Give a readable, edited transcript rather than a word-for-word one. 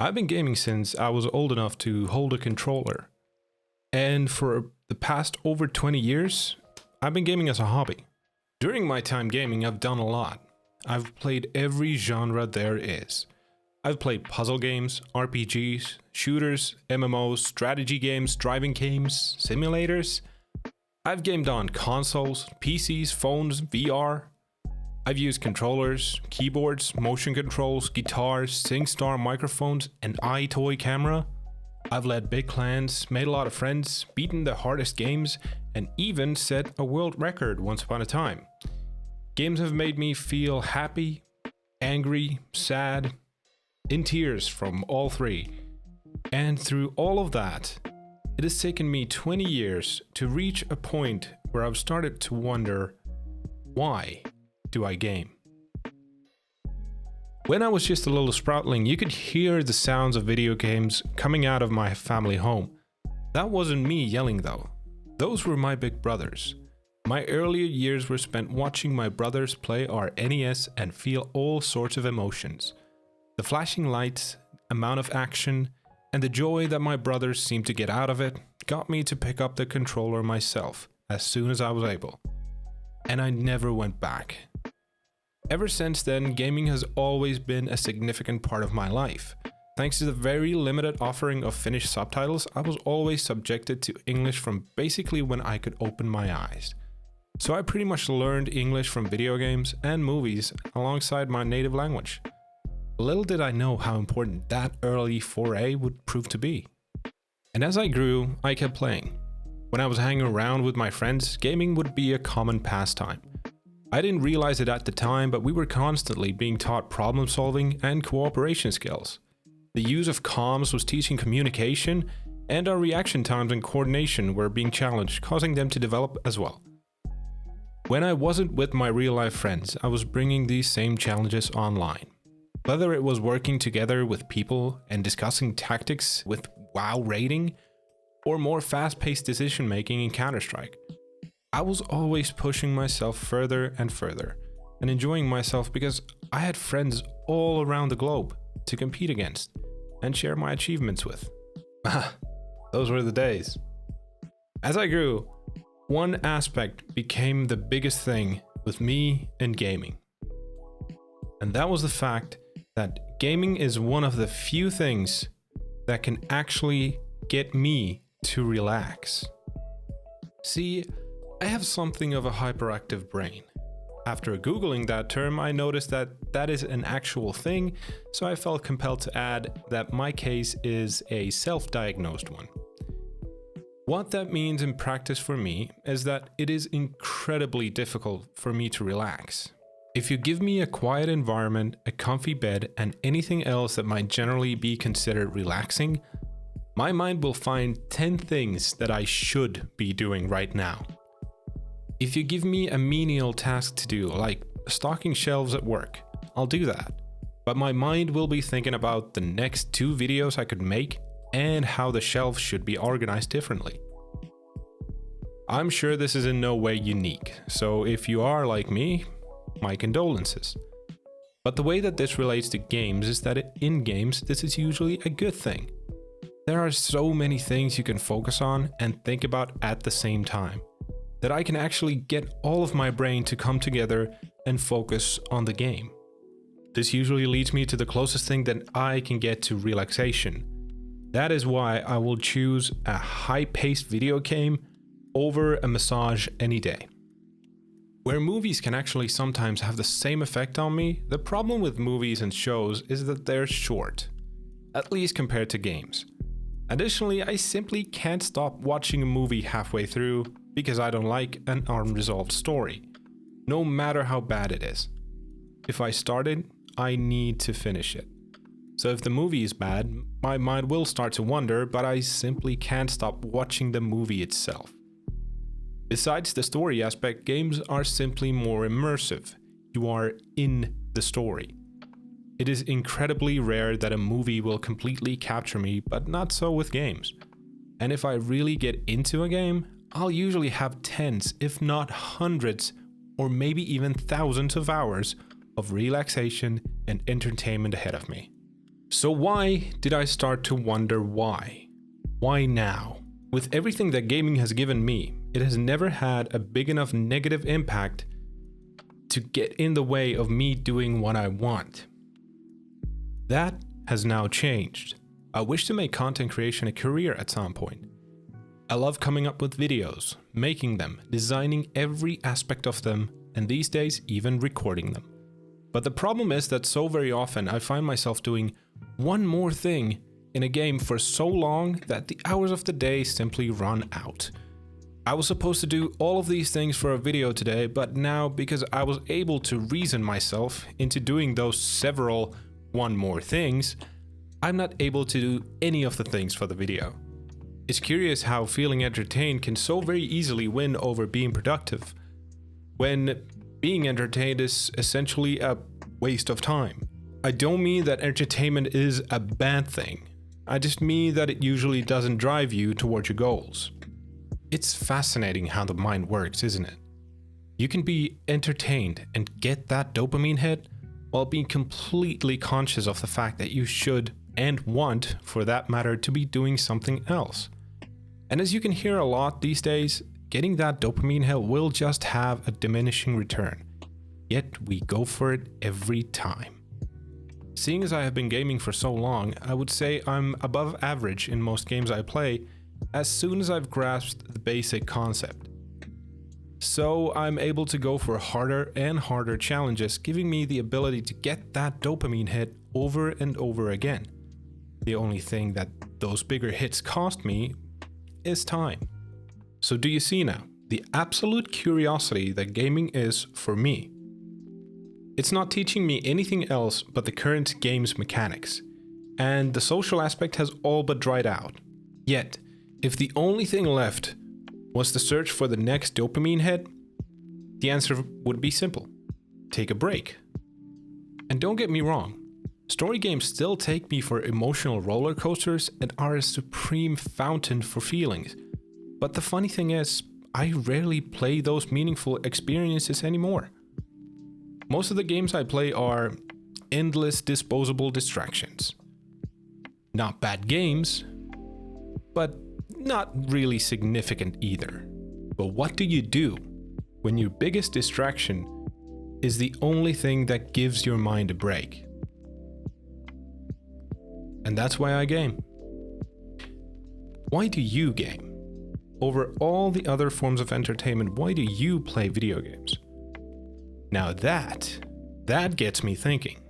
I've been gaming since I was old enough to hold a controller. And for the past over 20 years, I've been gaming as a hobby. During my time gaming, I've done a lot. I've played every genre there is. I've played puzzle games, RPGs, shooters, MMOs, strategy games, driving games, simulators. I've gamed on consoles, PCs, phones, VR. I've used controllers, keyboards, motion controls, guitars, SingStar microphones, an iToy camera. I've led big clans, made a lot of friends, beaten the hardest games, and even set a world record once upon a time. Games have made me feel happy, angry, sad, in tears from all three. And through all of that, it has taken me 20 years to reach a point where I've started to wonder, why do I game? When I was just a little sproutling, you could hear the sounds of video games coming out of my family home. That wasn't me yelling though. Those were my big brothers. My earlier years were spent watching my brothers play our NES and feel all sorts of emotions. The flashing lights, amount of action, and the joy that my brothers seemed to get out of it got me to pick up the controller myself as soon as I was able. And I never went back. Ever since then, gaming has always been a significant part of my life. Thanks to the very limited offering of Finnish subtitles, I was always subjected to English from basically when I could open my eyes. So I pretty much learned English from video games and movies alongside my native language. Little did I know how important that early foray would prove to be. And as I grew, I kept playing. When I was hanging around with my friends, gaming would be a common pastime. I didn't realize it at the time, but we were constantly being taught problem solving and cooperation skills. The use of comms was teaching communication, and our reaction times and coordination were being challenged, causing them to develop as well. When I wasn't with my real-life friends, I was bringing these same challenges online. Whether it was working together with people and discussing tactics with WoW rating, or more fast-paced decision-making in Counter-Strike, I was always pushing myself further and further, and enjoying myself because I had friends all around the globe to compete against and share my achievements with. Those were the days. As I grew, one aspect became the biggest thing with me and gaming. And that was the fact that gaming is one of the few things that can actually get me to relax. See, I have something of a hyperactive brain. After Googling that term, I noticed that that is an actual thing, so I felt compelled to add that my case is a self-diagnosed one. What that means in practice for me is that it is incredibly difficult for me to relax. If you give me a quiet environment, a comfy bed, and anything else that might generally be considered relaxing, my mind will find 10 things that I should be doing right now. If you give me a menial task to do, like stocking shelves at work, I'll do that. But my mind will be thinking about the next 2 videos I could make and how the shelves should be organized differently. I'm sure this is in no way unique, so if you are like me, my condolences. But the way that this relates to games is that in games, this is usually a good thing. There are so many things you can focus on and think about at the same time, that I can actually get all of my brain to come together and focus on the game. This usually leads me to the closest thing that I can get to relaxation. That is why I will choose a high-paced video game over a massage any day. Where movies can actually sometimes have the same effect on me, the problem with movies and shows is that they're short, at least compared to games. Additionally, I simply can't stop watching a movie halfway through because I don't like an unresolved story, no matter how bad it is. If I start it, I need to finish it. So if the movie is bad, my mind will start to wander, but I simply can't stop watching the movie itself. Besides the story aspect, games are simply more immersive. You are in the story. It is incredibly rare that a movie will completely capture me, but not so with games. And if I really get into a game, I'll usually have tens, if not hundreds, or maybe even thousands of hours of relaxation and entertainment ahead of me. So why did I start to wonder why? Why now? With everything that gaming has given me, it has never had a big enough negative impact to get in the way of me doing what I want. That has now changed. I wish to make content creation a career at some point. I love coming up with videos, making them, designing every aspect of them, and these days even recording them. But the problem is that so very often I find myself doing one more thing in a game for so long that the hours of the day simply run out. I was supposed to do all of these things for a video today, but now because I was able to reason myself into doing those several one more things, I'm not able to do any of the things for the video. It's curious how feeling entertained can so very easily win over being productive, when being entertained is essentially a waste of time. I don't mean that entertainment is a bad thing. I just mean that it usually doesn't drive you towards your goals. It's fascinating how the mind works, isn't it? You can be entertained and get that dopamine hit while being completely conscious of the fact that you should and want, for that matter, to be doing something else. And as you can hear a lot these days, getting that dopamine hit will just have a diminishing return. Yet we go for it every time. Seeing as I have been gaming for so long, I would say I'm above average in most games I play as soon as I've grasped the basic concept. So I'm able to go for harder and harder challenges, giving me the ability to get that dopamine hit over and over again. The only thing that those bigger hits cost me is time. So do you see now the absolute curiosity that gaming is for me? It's not teaching me anything else but the current game's mechanics, and the social aspect has all but dried out. Yet, if the only thing left was the search for the next dopamine hit, the answer would be simple: take a break. And don't get me wrong, story games still take me for emotional roller coasters and are a supreme fountain for feelings. But the funny thing is, I rarely play those meaningful experiences anymore. Most of the games I play are endless disposable distractions. Not bad games, but not really significant either. But what do you do when your biggest distraction is the only thing that gives your mind a break? And that's why I game. Why do you game? Over all the other forms of entertainment, why do you play video games? Now that gets me thinking.